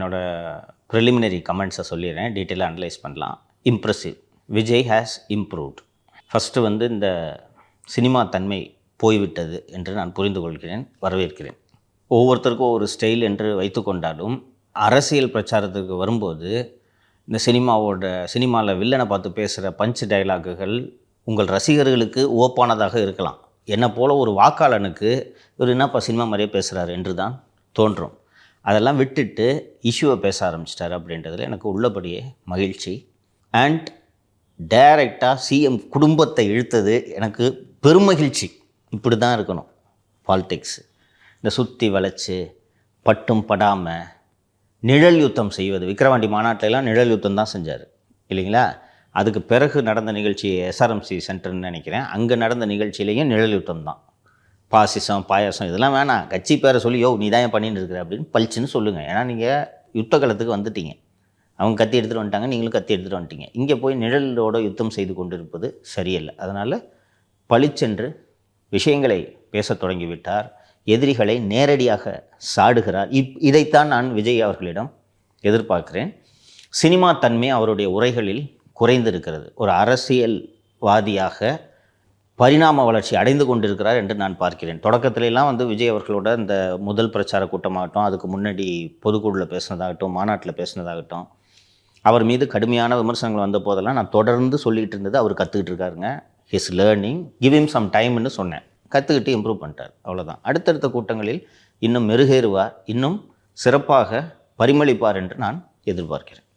என்னோடய ப்ரிலிமினரி கமெண்ட்ஸை சொல்லிடுறேன், டீட்டெயிலாக அனலைஸ் பண்ணலாம். Impressive. Vijay has improved. First வந்து இந்த சினிமா தன்மை போய்விட்டது என்று நான் புரிந்து கொள்கிறேன், வரவேற்கிறேன். ஒவ்வொருத்தருக்கும் ஒரு ஸ்டைல் என்று வைத்துக்கொண்டாலும் அரசியல் பிரச்சாரத்துக்கு வரும்போது இந்த சினிமாவில் வில்லனை பார்த்து பேசுகிற பஞ்ச் டயலாக்குகள் உங்கள் ரசிகர்களுக்கு ஓப்பானதாக இருக்கலாம். என்னை போல் ஒரு வாக்காளனுக்கு இவர் என்னப்பா சினிமா மாதிரியே பேசுகிறாரு என்று தான் தோன்றும். அதெல்லாம் விட்டுட்டு இஷ்யூவை பேச ஆரம்பிச்சிட்டார் அப்படின்றதுல எனக்கு உள்ளபடியே மகிழ்ச்சி. அண்ட் டைரெக்டாக சிஎம் குடும்பத்தை இழுத்தது எனக்கு பெருமகிழ்ச்சி. இப்படி தான் இருக்கணும் பாலிடிக்ஸ். இந்த சுற்றி வளைச்சு பட்டும் படாமல் நிழல் யுத்தம் செய்வது. விக்கிரவாண்டி மாநாட்டிலலாம் நிழல் யுத்தம் தான் செஞ்சார் இல்லைங்களா? அதுக்கு பிறகு நடந்த நிகழ்ச்சி எஸ்ஆர்எம்சி சென்டர்னு நினைக்கிறேன், அங்கே நடந்த நிகழ்ச்சியிலையும் நிழல் யுத்தம் தான். பாசிசம் பாயாசம் இதெல்லாம் வேணாம், கட்சி பேரை சொல்லி யோ நீ தான் பண்ணிட்டு இருக்கிற அப்படின்னு பளிச்சுன்னு சொல்லுங்கள். ஏன்னா நீங்கள் யுத்த காலத்துக்கு வந்துட்டீங்க. அவங்க கத்தி எடுத்துகிட்டு வந்துட்டாங்க, நீங்களும் கத்தி எடுத்துகிட்டு வந்துட்டீங்க. இங்கே போய் நிழலோட யுத்தம் செய்து கொண்டு இருப்பது சரியில்லை. அதனால் பளிச்சென்று விஷயங்களை பேசத் தொடங்கிவிட்டார். எதிரிகளை நேரடியாக சாடுகிறார். இதைத்தான் நான் விஜய் அவர்களிடம் எதிர்பார்க்கிறேன். சினிமா தன்மை அவருடைய உரைகளில் குறைந்திருக்கிறது. ஒரு அரசியல்வாதியாக பரிணாம வளர்ச்சி அடைந்து கொண்டிருக்கிறார் என்று நான் பார்க்கிறேன். தொடக்கத்திலலாம் வந்து விஜய் அவர்களோட இந்த முதல் பிரச்சார கூட்டமாகட்டும், அதுக்கு முன்னாடி பொதுக்குழுவில் பேசினதாகட்டும், மாநாட்டில் பேசினதாகட்டும், அவர் மீது கடுமையான விமர்சனங்கள் வந்த போதெல்லாம் நான் தொடர்ந்து சொல்லிகிட்டு இருந்தது அவர் கற்றுக்கிட்டு இருக்காருங்க, his learning, give him some டைம்னு சொன்னேன். கற்றுக்கிட்டு இம்ப்ரூவ் பண்ணிட்டார், அவ்வளோதான். அடுத்தடுத்த கூட்டங்களில் இன்னும் மெருகேறுவார், இன்னும் சிறப்பாக பரிமளிப்பார் என்று நான் எதிர்பார்க்கிறேன்.